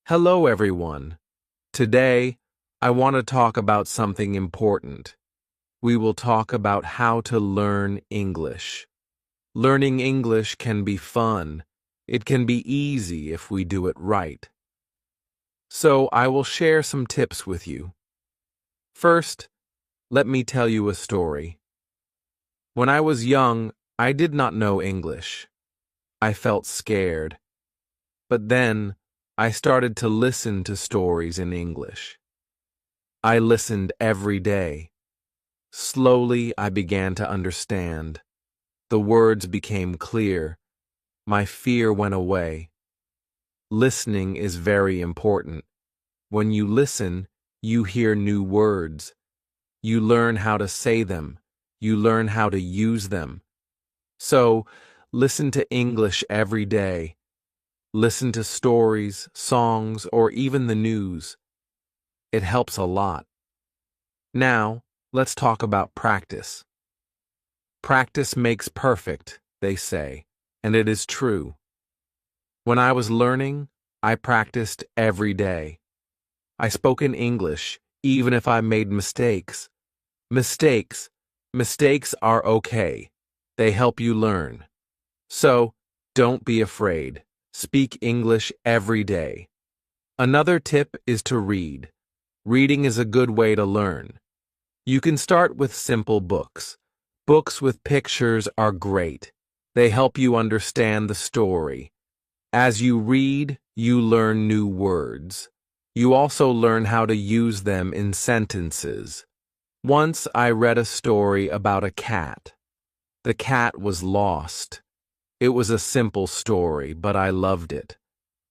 Hello, everyone. Today, I want to talk about something important. We will talk about how to learn English. Learning English can be fun. It can be easy if we do it right. So, I will share some tips with you. First, let me tell you a story. When I was young, I did not know English. I felt scared. But then, I started to listen to stories in English. I listened every day. Slowly, I began to understand. The words became clear. My fear went away. Listening is very important. When you listen, you hear new words. You learn how to say them. You learn how to use them. So, listen to English every day. Listen to stories, songs, or even the news. It helps a lot. Now, let's talk about practice. Practice makes perfect, they say, and it is true. When I was learning, I practiced every day. I spoke in English, even if I made mistakes. Mistakes are okay. They help you learn. So, don't be afraid. Speak English every day. Another tip is to read. Reading is a good way to learn. You can start with simple books. Books with pictures are great. They help you understand the story. As you read, you learn new words. You also learn how to use them in sentences. Once I read a story about a cat. The cat was lost. It was a simple story, but I loved it.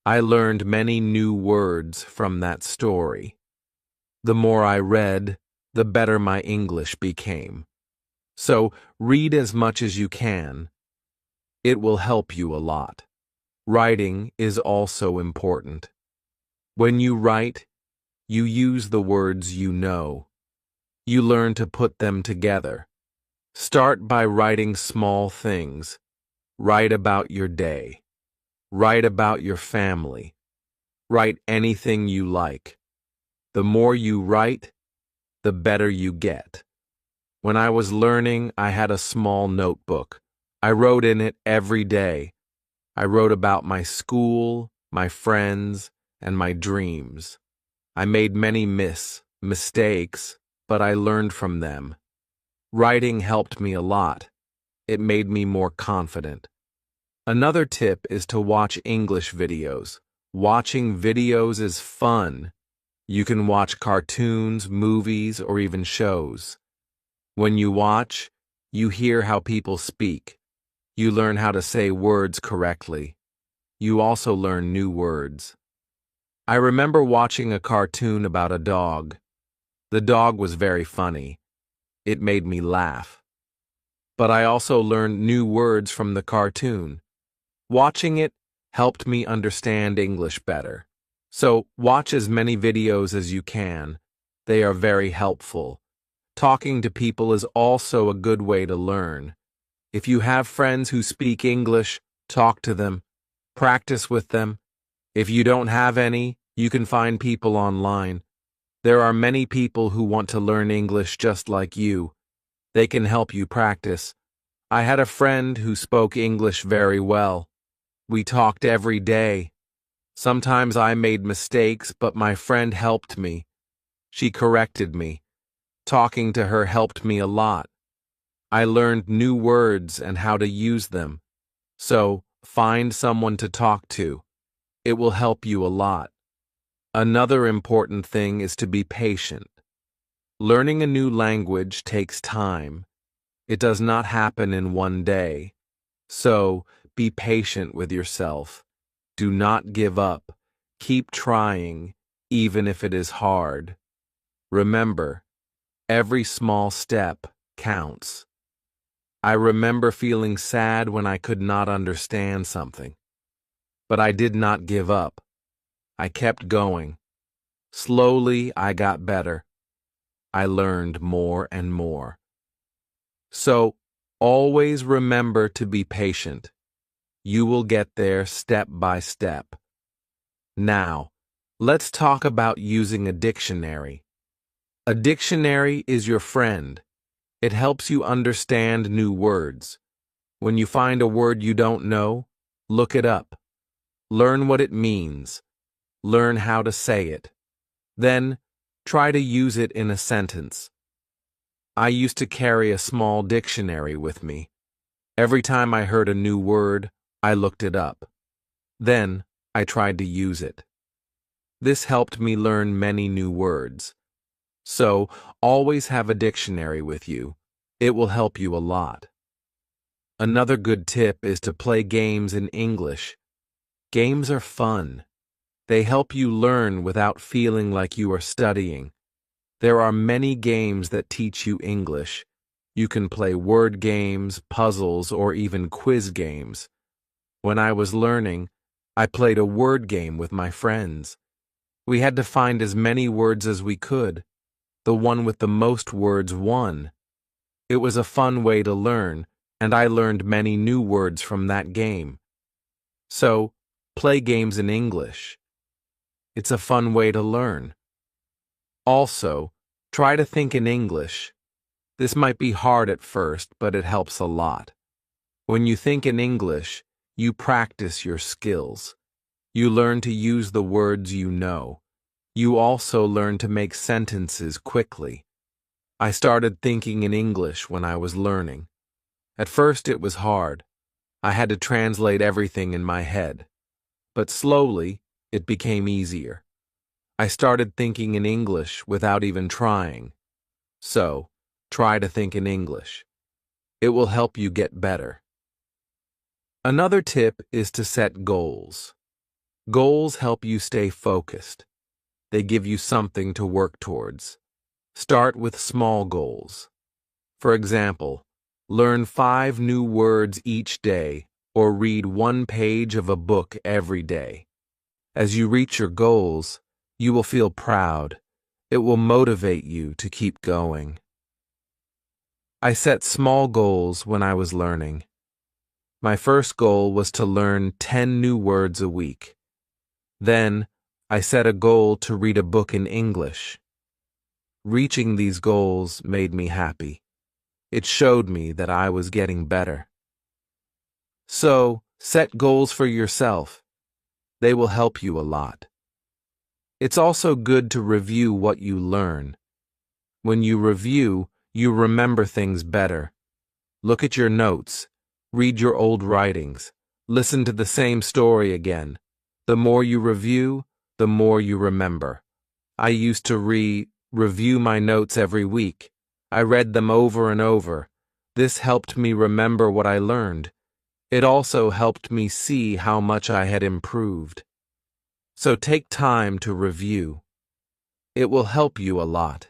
I learned many new words from that story. The more I read, the better my English became. So, read as much as you can. It will help you a lot. Writing is also important. When you write, you use the words you know. You learn to put them together. Start by writing small things. Write about your day. Write about your family. Write anything you like. The more you write, the better you get. When I was learning, I had a small notebook. I wrote in it every day. I wrote about my school, my friends, and my dreams. I made many mistakes, but I learned from them. Writing helped me a lot. It made me more confident. Another tip is to watch English videos. Watching videos is fun. You can watch cartoons, movies, or even shows. When you watch, you hear how people speak. You learn how to say words correctly. You also learn new words. I remember watching a cartoon about a dog. The dog was very funny. It made me laugh. But I also learned new words from the cartoon. Watching it helped me understand English better. So, watch as many videos as you can. They are very helpful. Talking to people is also a good way to learn. If you have friends who speak English, talk to them. Practice with them. If you don't have any, you can find people online. There are many people who want to learn English just like you. They can help you practice. I had a friend who spoke English very well. We talked every day. Sometimes I made mistakes, but my friend helped me. She corrected me. Talking to her helped me a lot. I learned new words and how to use them. So, find someone to talk to. It will help you a lot. Another important thing is to be patient. Learning a new language takes time. It does not happen in one day. So, be patient with yourself. Do not give up. Keep trying, even if it is hard. Remember, every small step counts. I remember feeling sad when I could not understand something. But I did not give up. I kept going. Slowly, I got better. I learned more and more. So, always remember to be patient. You will get there step by step. Now, Let's talk about using a dictionary. A dictionary is your friend. It helps you understand new words. When you find a word you don't know, look it up. Learn what it means. Learn how to say it. Then, try to use it in a sentence. I used to carry a small dictionary with me. Every time I heard a new word, I looked it up. Then, I tried to use it. This helped me learn many new words. So, always have a dictionary with you. It will help you a lot. Another good tip is to play games in English. Games are fun. They help you learn without feeling like you are studying. There are many games that teach you English. You can play word games, puzzles, or even quiz games. When I was learning, I played a word game with my friends. We had to find as many words as we could. The one with the most words won. It was a fun way to learn, and I learned many new words from that game. So, play games in English. It's a fun way to learn. Also, try to think in English. This might be hard at first, but it helps a lot. When you think in English, you practice your skills. You learn to use the words you know. You also learn to make sentences quickly. I started thinking in English when I was learning. At first it was hard. I had to translate everything in my head. But slowly, it became easier. I started thinking in English without even trying. So, try to think in English. It will help you get better. Another tip is to set goals. Goals help you stay focused. They give you something to work towards. Start with small goals. For example, learn 5 new words each day or read 1 page of a book every day. As you reach your goals, you will feel proud. It will motivate you to keep going. I set small goals when I was learning. My first goal was to learn 10 new words a week. Then, I set a goal to read a book in English. Reaching these goals made me happy. It showed me that I was getting better. So, set goals for yourself. They will help you a lot. It's also good to review what you learn. When you review, you remember things better. Look at your notes. Read your old writings. Listen to the same story again. The more you review, the more you remember. I used to review my notes every week. I read them over and over. This helped me remember what I learned. It also helped me see how much I had improved. So take time to review. It will help you a lot.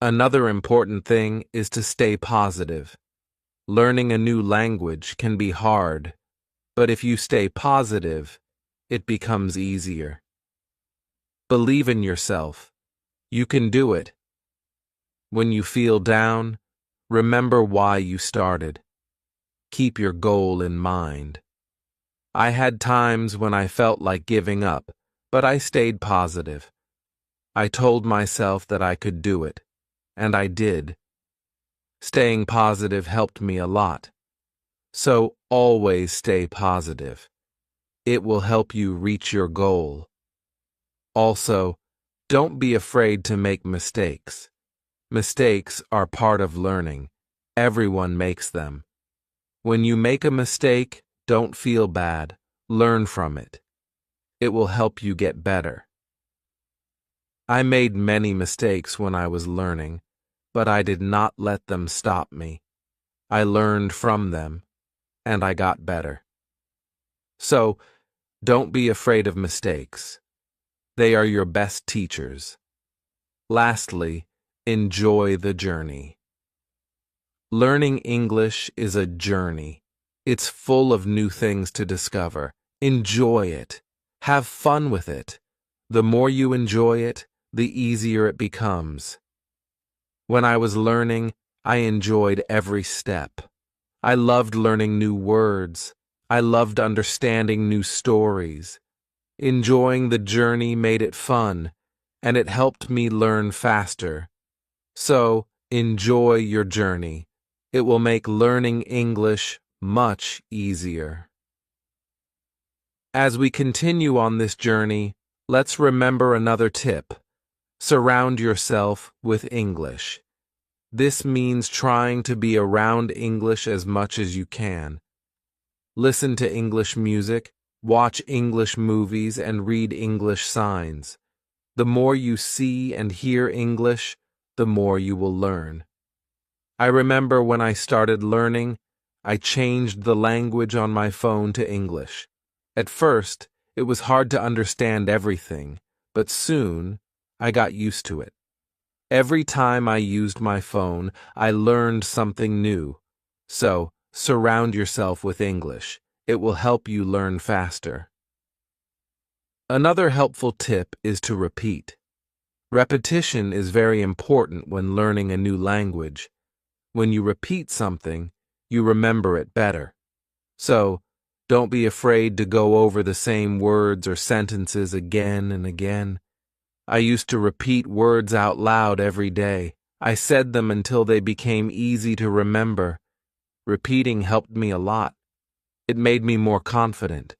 Another important thing is to stay positive. Learning a new language can be hard, but if you stay positive, it becomes easier. Believe in yourself. You can do it. When you feel down, remember why you started. Keep your goal in mind. I had times when I felt like giving up, but I stayed positive. I told myself that I could do it, and I did. Staying positive helped me a lot. So always stay positive. It will help you reach your goal. Also, don't be afraid to make mistakes. Mistakes are part of learning. Everyone makes them. When you make a mistake, don't feel bad. Learn from it. It will help you get better. I made many mistakes when I was learning, but I did not let them stop me. I learned from them, and I got better. So, don't be afraid of mistakes. They are your best teachers. Lastly, enjoy the journey. Learning English is a journey. It's full of new things to discover. Enjoy it. Have fun with it. The more you enjoy it, the easier it becomes. When I was learning, I enjoyed every step. I loved learning new words. I loved understanding new stories. Enjoying the journey made it fun, and it helped me learn faster. So, enjoy your journey. It will make learning English much easier. As we continue on this journey, let's remember another tip. Surround yourself with English. This means trying to be around English as much as you can. Listen to English music, watch English movies, and read English signs. The more you see and hear English, the more you will learn. I remember when I started learning, I changed the language on my phone to English. At first, it was hard to understand everything, but soon, I got used to it. Every time I used my phone, I learned something new. So, surround yourself with English. It will help you learn faster. Another helpful tip is to repeat. Repetition is very important when learning a new language. When you repeat something, you remember it better. So, don't be afraid to go over the same words or sentences again and again. I used to repeat words out loud every day. I said them until they became easy to remember. Repeating helped me a lot. It made me more confident.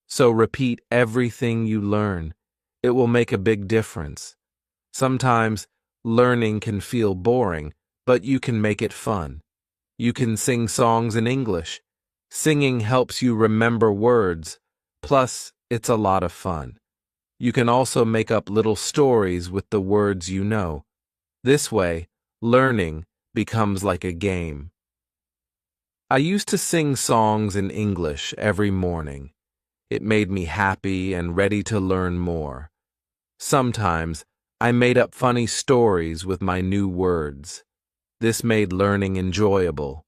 So repeat everything you learn. It will make a big difference. Sometimes learning can feel boring, but you can make it fun. You can sing songs in English. Singing helps you remember words. Plus, it's a lot of fun. You can also make up little stories with the words you know. This way, learning becomes like a game. I used to sing songs in English every morning. It made me happy and ready to learn more. Sometimes, I made up funny stories with my new words. This made learning enjoyable.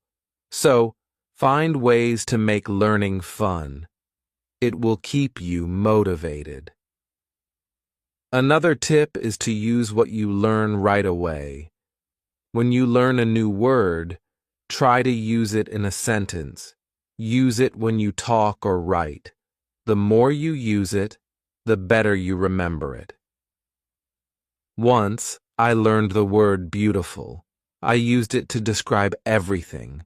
So, find ways to make learning fun. It will keep you motivated. Another tip is to use what you learn right away. When you learn a new word, try to use it in a sentence. Use it when you talk or write. The more you use it, the better you remember it. Once, I learned the word beautiful. I used it to describe everything.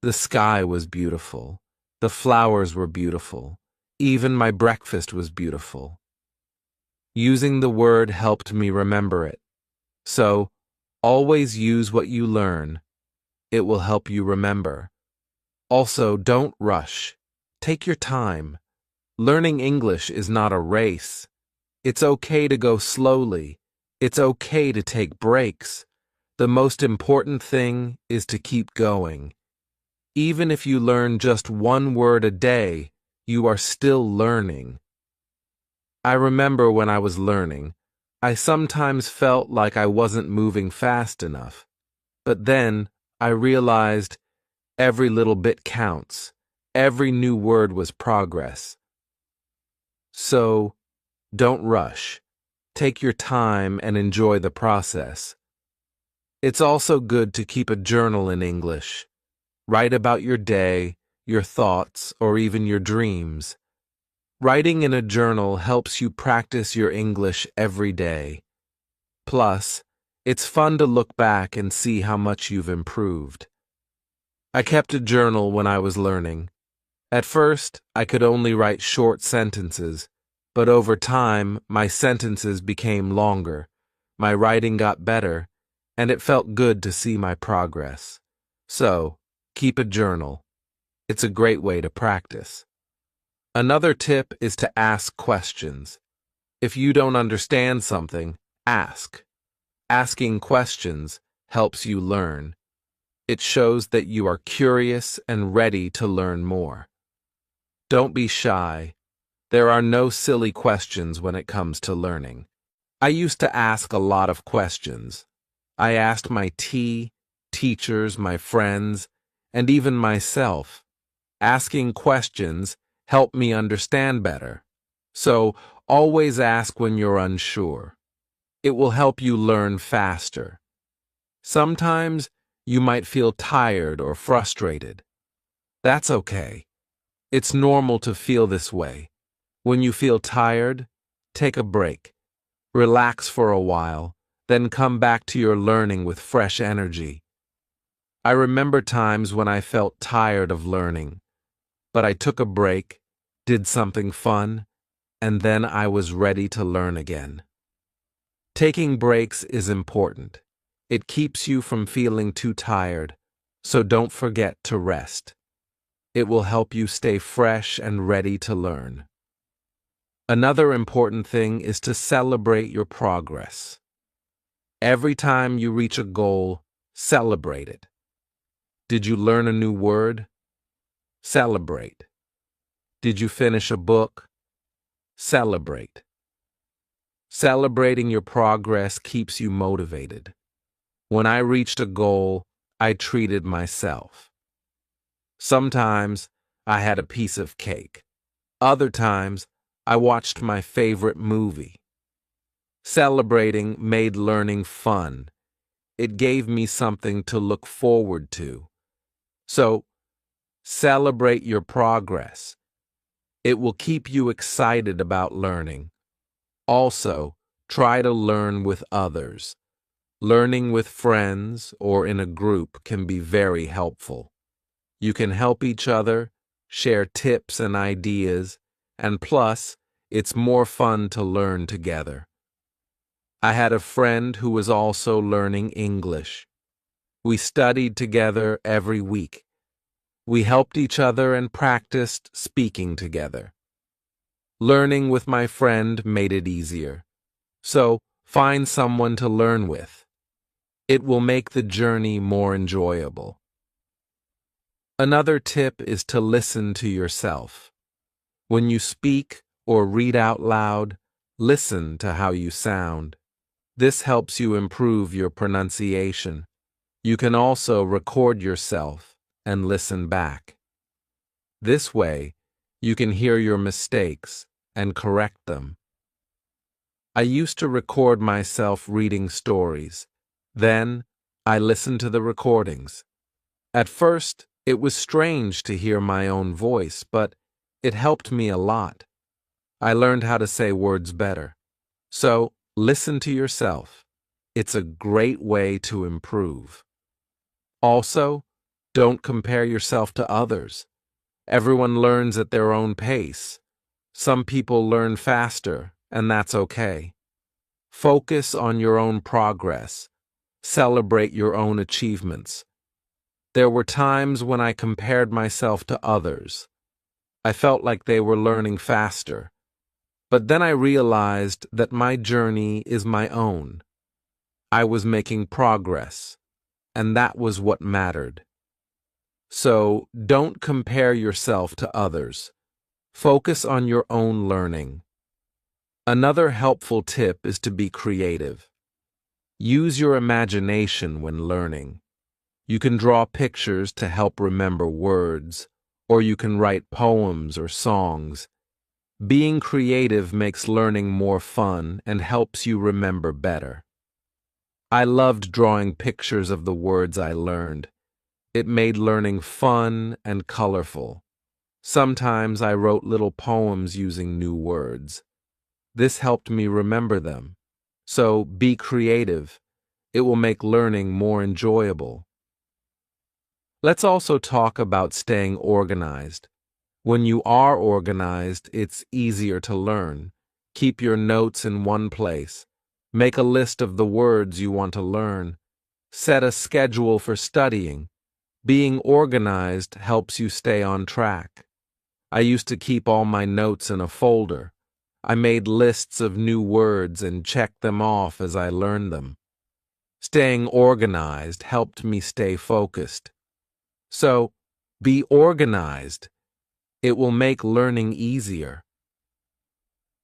The sky was beautiful. The flowers were beautiful. Even my breakfast was beautiful. Using the word helped me remember it. So, always use what you learn. It will help you remember. Also, don't rush. Take your time. Learning English is not a race. It's okay to go slowly. It's okay to take breaks. The most important thing is to keep going. Even if you learn just one word a day, you are still learning. I remember when I was learning, I sometimes felt like I wasn't moving fast enough. But then I realized every little bit counts. Every new word was progress. So, don't rush. Take your time and enjoy the process. It's also good to keep a journal in English. Write about your day, your thoughts, or even your dreams. Writing in a journal helps you practice your English every day. Plus, it's fun to look back and see how much you've improved. I kept a journal when I was learning. At first, I could only write short sentences, but over time, my sentences became longer. My writing got better, and it felt good to see my progress. So, keep a journal. It's a great way to practice. Another tip is to ask questions. If you don't understand something, ask. Asking questions helps you learn. It shows that you are curious and ready to learn more. Don't be shy. There are no silly questions when it comes to learning. I used to ask a lot of questions. I asked my teachers, my friends, and even myself. Asking questions help me understand better. So, always ask when you're unsure. It will help you learn faster. Sometimes, you might feel tired or frustrated. That's okay. It's normal to feel this way. When you feel tired, take a break. Relax for a while, then come back to your learning with fresh energy. I remember times when I felt tired of learning, but I took a break, did something fun, and then I was ready to learn again. Taking breaks is important. It keeps you from feeling too tired, so don't forget to rest. It will help you stay fresh and ready to learn. Another important thing is to celebrate your progress. Every time you reach a goal, celebrate it. Did you learn a new word? Celebrate. Did you finish a book? Celebrate. Celebrating your progress keeps you motivated. When I reached a goal, I treated myself. Sometimes I had a piece of cake. Other times, I watched my favorite movie. Celebrating made learning fun. It gave me something to look forward to. So, celebrate your progress. It will keep you excited about learning. Also, try to learn with others. Learning with friends or in a group can be very helpful. You can help each other, share tips and ideas, and plus, it's more fun to learn together. I had a friend who was also learning English. We studied together every week. We helped each other and practiced speaking together. Learning with my friend made it easier. So, find someone to learn with. It will make the journey more enjoyable. Another tip is to listen to yourself. When you speak or read out loud, listen to how you sound. This helps you improve your pronunciation. You can also record yourself and listen back. This way, you can hear your mistakes and correct them. I used to record myself reading stories. Then, I listened to the recordings. At first, it was strange to hear my own voice, but it helped me a lot. I learned how to say words better. So, listen to yourself. It's a great way to improve. Also, don't compare yourself to others. Everyone learns at their own pace. Some people learn faster, and that's okay. Focus on your own progress. Celebrate your own achievements. There were times when I compared myself to others. I felt like they were learning faster. But then I realized that my journey is my own. I was making progress, and that was what mattered. So, don't compare yourself to others. Focus on your own learning. Another helpful tip is to be creative. Use your imagination when learning. You can draw pictures to help remember words, or you can write poems or songs. Being creative makes learning more fun and helps you remember better. I loved drawing pictures of the words I learned. It made learning fun and colorful. Sometimes I wrote little poems using new words. This helped me remember them. So be creative. It will make learning more enjoyable. Let's also talk about staying organized. When you are organized, it's easier to learn. Keep your notes in one place. Make a list of the words you want to learn. Set a schedule for studying. Being organized helps you stay on track. I used to keep all my notes in a folder. I made lists of new words and checked them off as I learned them. Staying organized helped me stay focused. So, be organized. It will make learning easier.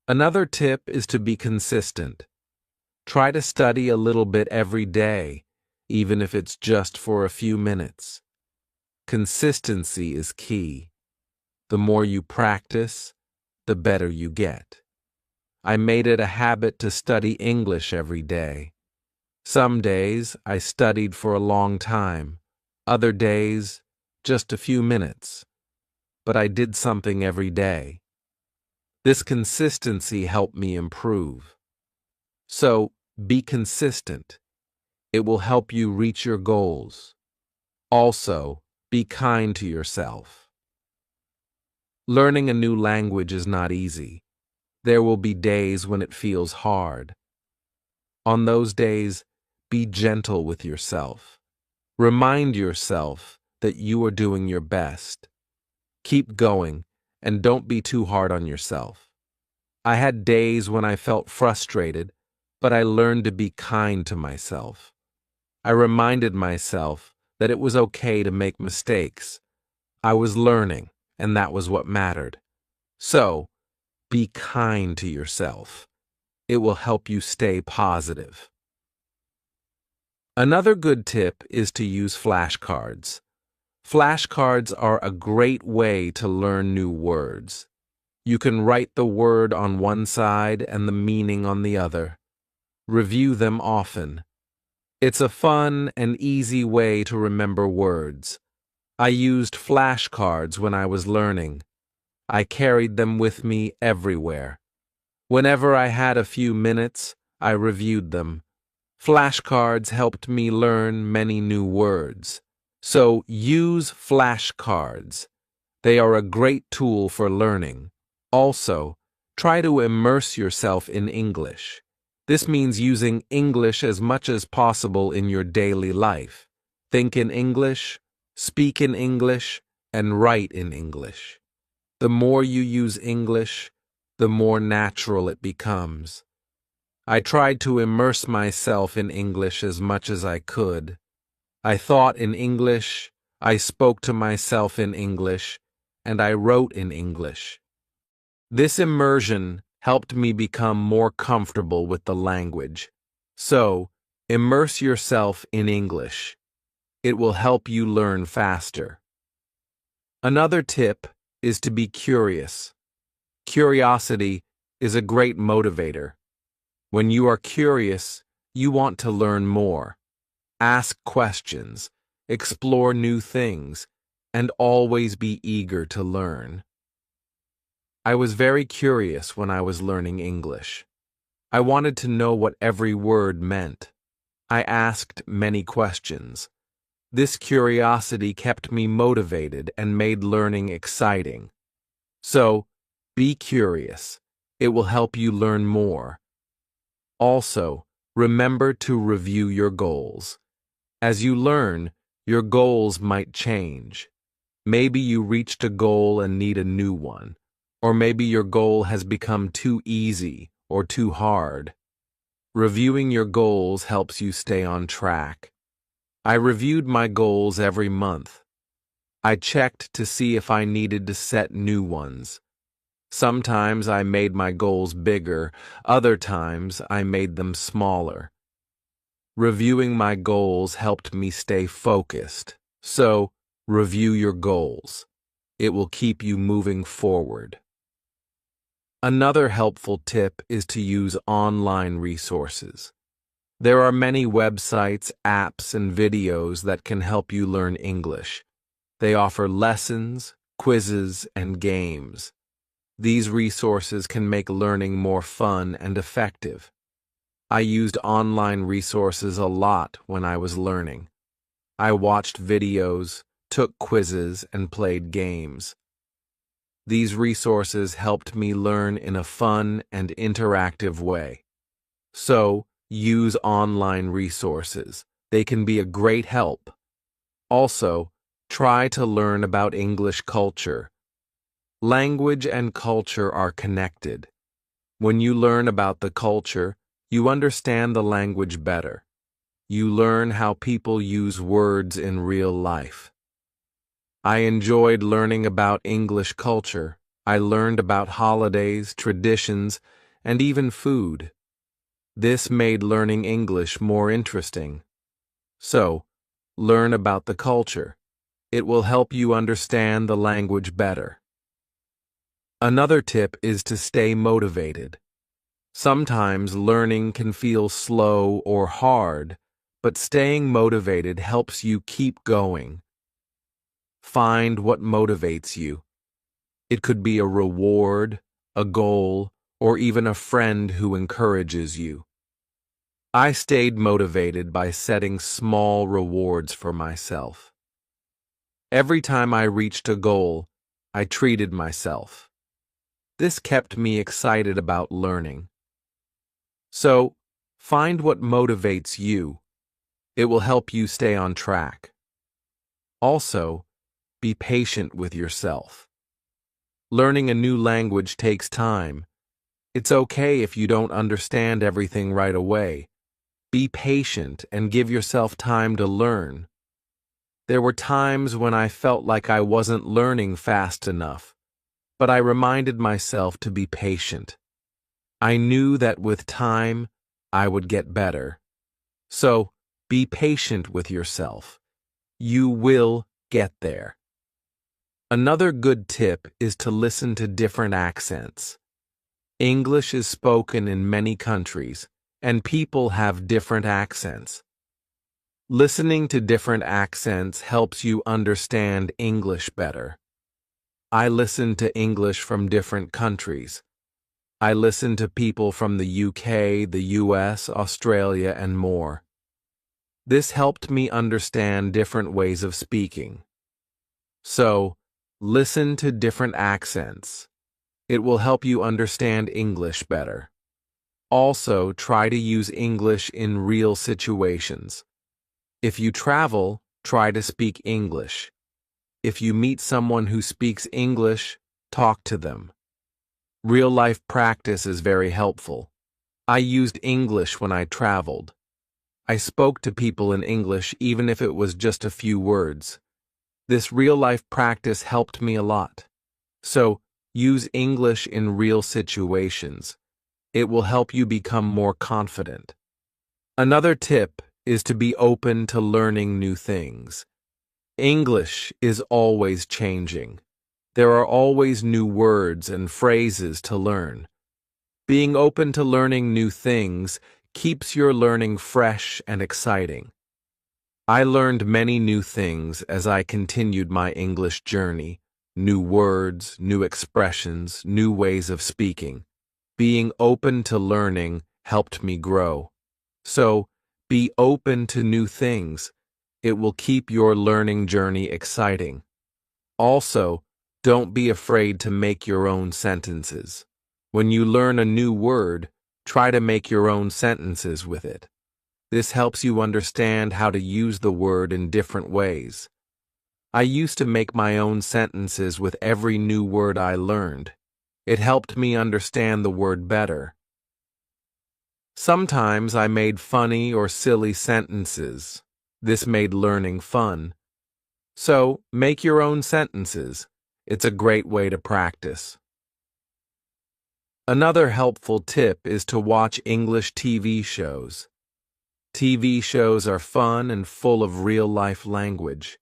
Another tip is to be consistent. Try to study a little bit every day, even if it's just for a few minutes. Consistency is key. The more you practice, the better you get. I made it a habit to study English every day. Some days I studied for a long time, other days just a few minutes. But I did something every day. This consistency helped me improve. So, be consistent. It will help you reach your goals. Also, be kind to yourself. Learning a new language is not easy. There will be days when it feels hard. On those days, be gentle with yourself. Remind yourself that you are doing your best. Keep going, and don't be too hard on yourself. I had days when I felt frustrated, but I learned to be kind to myself. I reminded myself that it was okay to make mistakes. I was learning, and that was what mattered. So, be kind to yourself. It will help you stay positive. Another good tip is to use flashcards. Flashcards are a great way to learn new words. You can write the word on one side and the meaning on the other. Review them often. It's a fun and easy way to remember words. I used flashcards when I was learning. I carried them with me everywhere. Whenever I had a few minutes, I reviewed them. Flashcards helped me learn many new words. So use flashcards. They are a great tool for learning. Also, try to immerse yourself in English. This means using English as much as possible in your daily life. Think in English, speak in English, and write in English. The more you use English, the more natural it becomes. I tried to immerse myself in English as much as I could. I thought in English, I spoke to myself in English, and I wrote in English. This immersion helped me become more comfortable with the language. So, immerse yourself in English. It will help you learn faster. Another tip is to be curious. Curiosity is a great motivator. When you are curious, you want to learn more. Ask questions, explore new things, and always be eager to learn. I was very curious when I was learning English. I wanted to know what every word meant. I asked many questions. This curiosity kept me motivated and made learning exciting. So, be curious. It will help you learn more. Also, remember to review your goals. As you learn, your goals might change. Maybe you reached a goal and need a new one, or maybe your goal has become too easy or too hard. Reviewing your goals helps you stay on track. I reviewed my goals every month. I checked to see if I needed to set new ones. Sometimes I made my goals bigger, other times I made them smaller. Reviewing my goals helped me stay focused. So, review your goals. It will keep you moving forward. Another helpful tip is to use online resources. There are many websites, apps, and videos that can help you learn English. They offer lessons, quizzes, and games. These resources can make learning more fun and effective. I used online resources a lot when I was learning. I watched videos, took quizzes, and played games. These resources helped me learn in a fun and interactive way. So, use online resources. They can be a great help. Also, try to learn about English culture. Language and culture are connected. When you learn about the culture, you understand the language better. You learn how people use words in real life. I enjoyed learning about English culture. I learned about holidays, traditions, and even food. This made learning English more interesting. So, learn about the culture. It will help you understand the language better. Another tip is to stay motivated. Sometimes learning can feel slow or hard, but staying motivated helps you keep going. Find what motivates you. It could be a reward, a goal, or even a friend who encourages you. I stayed motivated by setting small rewards for myself. Every time I reached a goal, I treated myself. This kept me excited about learning. So, find what motivates you. It will help you stay on track. Also, be patient with yourself. Learning a new language takes time. It's okay if you don't understand everything right away. Be patient and give yourself time to learn. There were times when I felt like I wasn't learning fast enough, but I reminded myself to be patient. I knew that with time, I would get better. So, be patient with yourself. You will get there. Another good tip is to listen to different accents. English is spoken in many countries, and people have different accents. Listening to different accents helps you understand English better. I listen to English from different countries. I listen to people from the UK, the US, Australia, and more. This helped me understand different ways of speaking. So, listen to different accents. It will help you understand English better. Also, try to use English in real situations. If you travel, try to speak English. If you meet someone who speaks English, talk to them. Real-life practice is very helpful. I used English when I traveled. I spoke to people in English even if it was just a few words. This real-life practice helped me a lot. So, use English in real situations. It will help you become more confident. Another tip is to be open to learning new things. English is always changing. There are always new words and phrases to learn. Being open to learning new things keeps your learning fresh and exciting. I learned many new things as I continued my English journey. New words, new expressions, new ways of speaking. Being open to learning helped me grow. So, be open to new things. It will keep your learning journey exciting. Also, don't be afraid to make your own sentences. When you learn a new word, try to make your own sentences with it. This helps you understand how to use the word in different ways. I used to make my own sentences with every new word I learned. It helped me understand the word better. Sometimes I made funny or silly sentences. This made learning fun. So, make your own sentences. It's a great way to practice. Another helpful tip is to watch English TV shows. TV shows are fun and full of real-life language.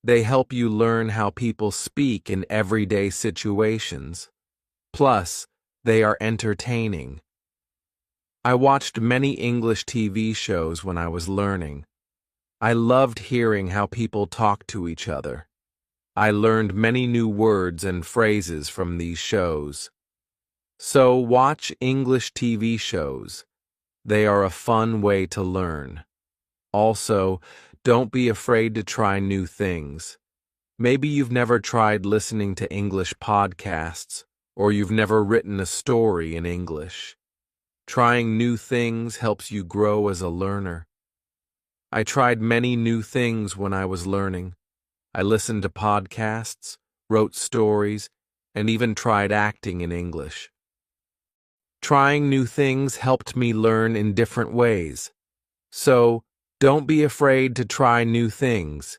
They help you learn how people speak in everyday situations. Plus, they are entertaining. I watched many English TV shows when I was learning. I loved hearing how people talk to each other. I learned many new words and phrases from these shows. So watch English TV shows. They are a fun way to learn. Also, don't be afraid to try new things. Maybe you've never tried listening to English podcasts, or you've never written a story in English. Trying new things helps you grow as a learner. I tried many new things when I was learning. I listened to podcasts, wrote stories, and even tried acting in English. Trying new things helped me learn in different ways. So, don't be afraid to try new things.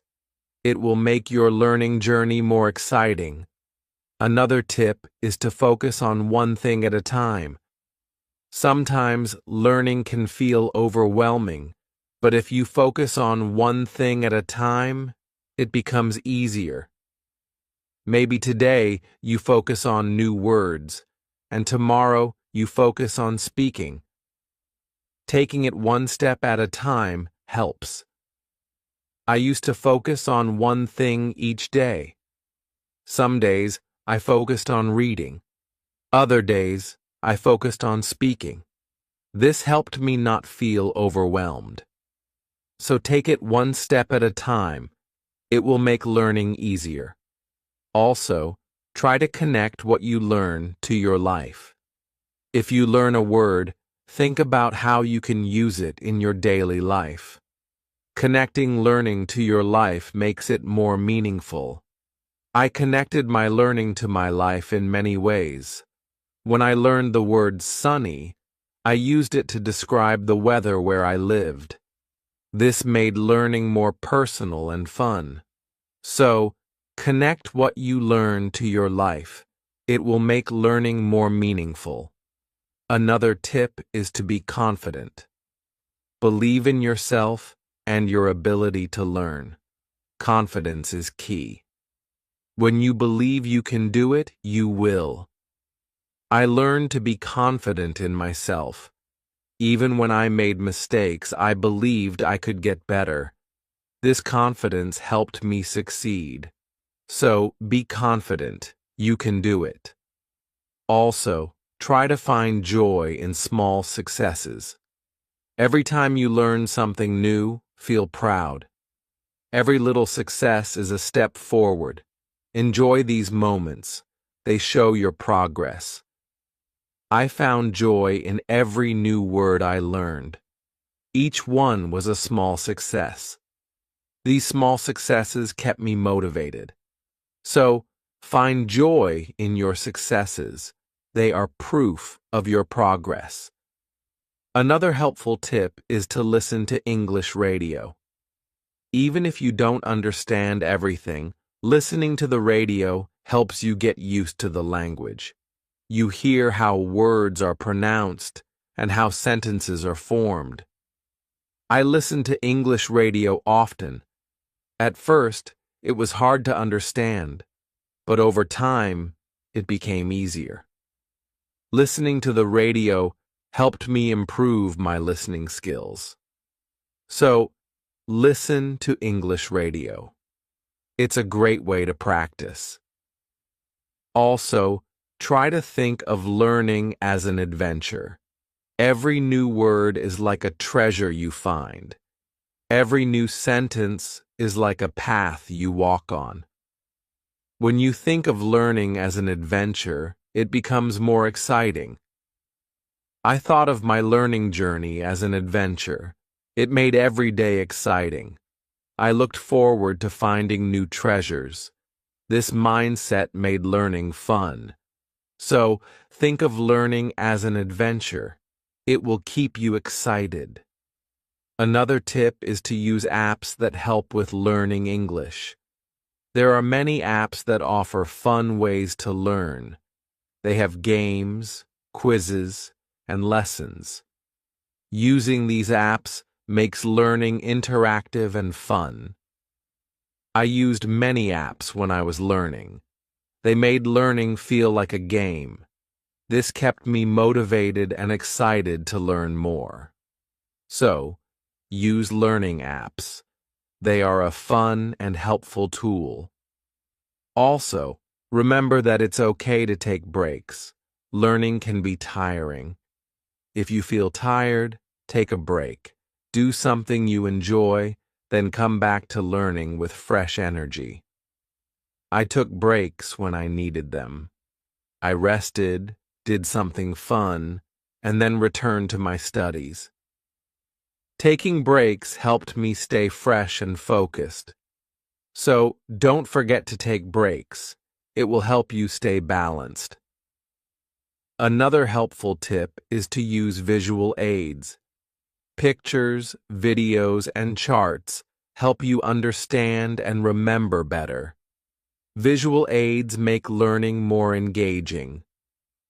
It will make your learning journey more exciting. Another tip is to focus on one thing at a time. Sometimes learning can feel overwhelming, but if you focus on one thing at a time, it becomes easier. Maybe today you focus on new words, and tomorrow you focus on speaking. Taking it one step at a time helps. I used to focus on one thing each day. Some days I focused on reading. Other days, I focused on speaking. This helped me not feel overwhelmed. So take it one step at a time. It will make learning easier. Also, try to connect what you learn to your life. If you learn a word, think about how you can use it in your daily life. Connecting learning to your life makes it more meaningful. I connected my learning to my life in many ways. When I learned the word sunny, I used it to describe the weather where I lived. This made learning more personal and fun. So, connect what you learn to your life. It will make learning more meaningful. Another tip is to be confident. Believe in yourself and your ability to learn. Confidence is key. When you believe you can do it, you will. I learned to be confident in myself. Even when I made mistakes, I believed I could get better. This confidence helped me succeed. So, be confident. You can do it. Also, try to find joy in small successes. Every time you learn something new, feel proud. Every little success is a step forward. Enjoy these moments. They show your progress. I found joy in every new word I learned. Each one was a small success. These small successes kept me motivated. So, find joy in your successes. They are proof of your progress. Another helpful tip is to listen to English radio. Even if you don't understand everything, listening to the radio helps you get used to the language. You hear how words are pronounced and how sentences are formed. I listen to English radio often. At first, it was hard to understand, but over time, it became easier. Listening to the radio helped me improve my listening skills. So, listen to English radio. It's a great way to practice. Also, try to think of learning as an adventure. Every new word is like a treasure you find. Every new sentence is like a path you walk on. When you think of learning as an adventure, it becomes more exciting. I thought of my learning journey as an adventure. It made every day exciting. I looked forward to finding new treasures. This mindset made learning fun. So, think of learning as an adventure. It will keep you excited. Another tip is to use apps that help with learning English. There are many apps that offer fun ways to learn. They have games, quizzes, and lessons. Using these apps makes learning interactive and fun. I used many apps when I was learning. They made learning feel like a game. This kept me motivated and excited to learn more. So, use learning apps. They are a fun and helpful tool. Also, remember that it's okay to take breaks. Learning can be tiring. If you feel tired, take a break. Do something you enjoy, then come back to learning with fresh energy. I took breaks when I needed them. I rested, did something fun, and then returned to my studies. Taking breaks helped me stay fresh and focused. So, don't forget to take breaks. It will help you stay balanced. Another helpful tip is to use visual aids. Pictures, videos, and charts help you understand and remember better. Visual aids make learning more engaging.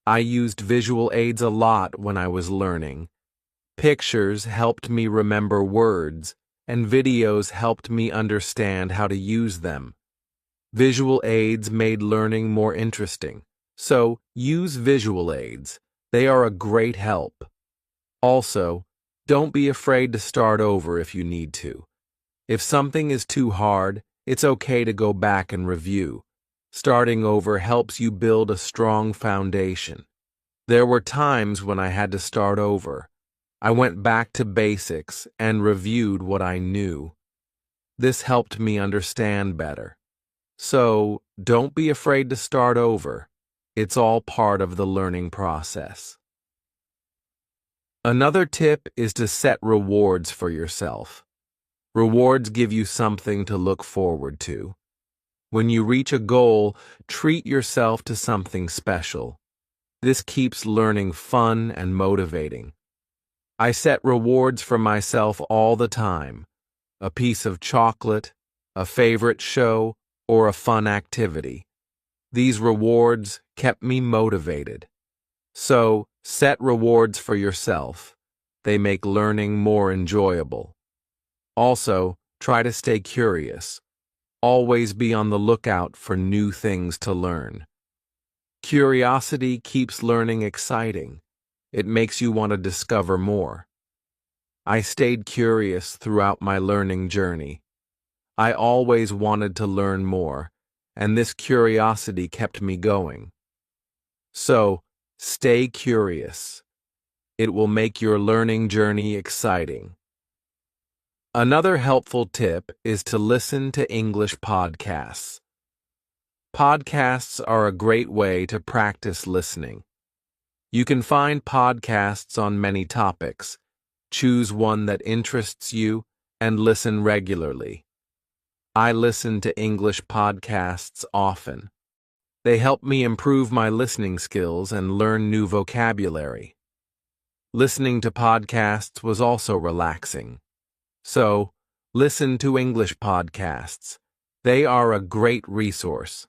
I used visual aids a lot when I was learning. Pictures helped me remember words, and videos helped me understand how to use them. Visual aids made learning more interesting, so use visual aids. They are a great help. Also, don't be afraid to start over if you need to. If something is too hard, it's okay to go back and review. Starting over helps you build a strong foundation. There were times when I had to start over. I went back to basics and reviewed what I knew. This helped me understand better. So, don't be afraid to start over. It's all part of the learning process. Another tip is to set rewards for yourself. Rewards give you something to look forward to. When you reach a goal, treat yourself to something special. This keeps learning fun and motivating. I set rewards for myself all the time. A piece of chocolate, a favorite show, or a fun activity. These rewards kept me motivated. So, set rewards for yourself. They make learning more enjoyable. Also, try to stay curious. Always be on the lookout for new things to learn. Curiosity keeps learning exciting. It makes you want to discover more. I stayed curious throughout my learning journey. I always wanted to learn more, and this curiosity kept me going. So, stay curious. It will make your learning journey exciting. Another helpful tip is to listen to English podcasts. Podcasts are a great way to practice listening. You can find podcasts on many topics. Choose one that interests you and listen regularly. I listen to English podcasts often. They help me improve my listening skills and learn new vocabulary. Listening to podcasts was also relaxing. So, listen to English podcasts. They are a great resource.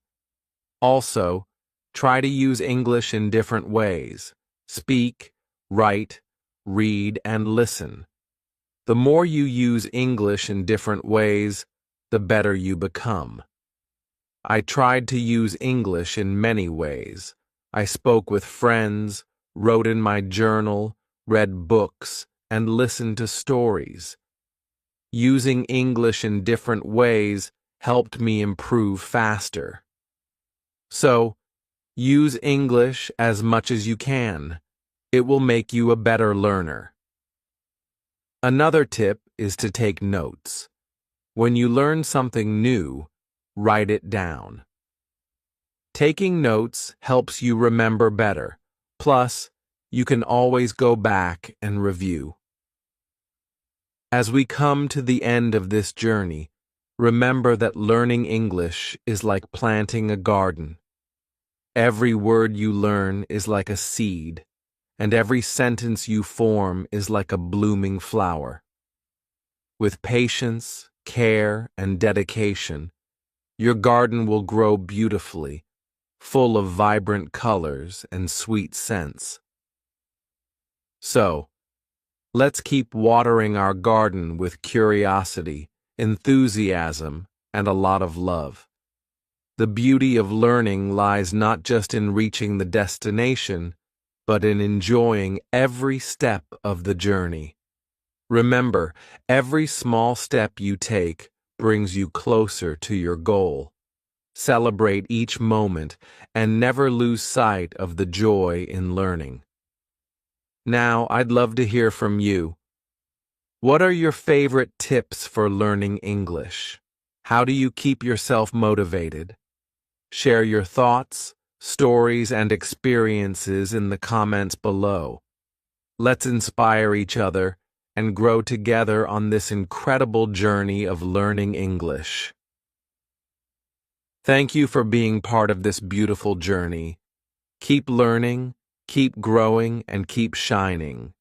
Also, try to use English in different ways. Speak, write, read, and listen. The more you use English in different ways, the better you become. I tried to use English in many ways. I spoke with friends, wrote in my journal, read books, and listened to stories. Using English in different ways helped me improve faster. So, use English as much as you can. It will make you a better learner. Another tip is to take notes. When you learn something new, write it down. Taking notes helps you remember better. Plus, you can always go back and review. As we come to the end of this journey, remember that learning English is like planting a garden. Every word you learn is like a seed, and every sentence you form is like a blooming flower. With patience, care, and dedication, your garden will grow beautifully, full of vibrant colors and sweet scents. So, let's keep watering our garden with curiosity, enthusiasm, and a lot of love. The beauty of learning lies not just in reaching the destination, but in enjoying every step of the journey. Remember, every small step you take brings you closer to your goal. Celebrate each moment and never lose sight of the joy in learning. Now, I'd love to hear from you. What are your favorite tips for learning English? How do you keep yourself motivated? Share your thoughts, stories, and experiences in the comments below. Let's inspire each other and grow together on this incredible journey of learning English. Thank you for being part of this beautiful journey. Keep learning, keep growing, and keep shining.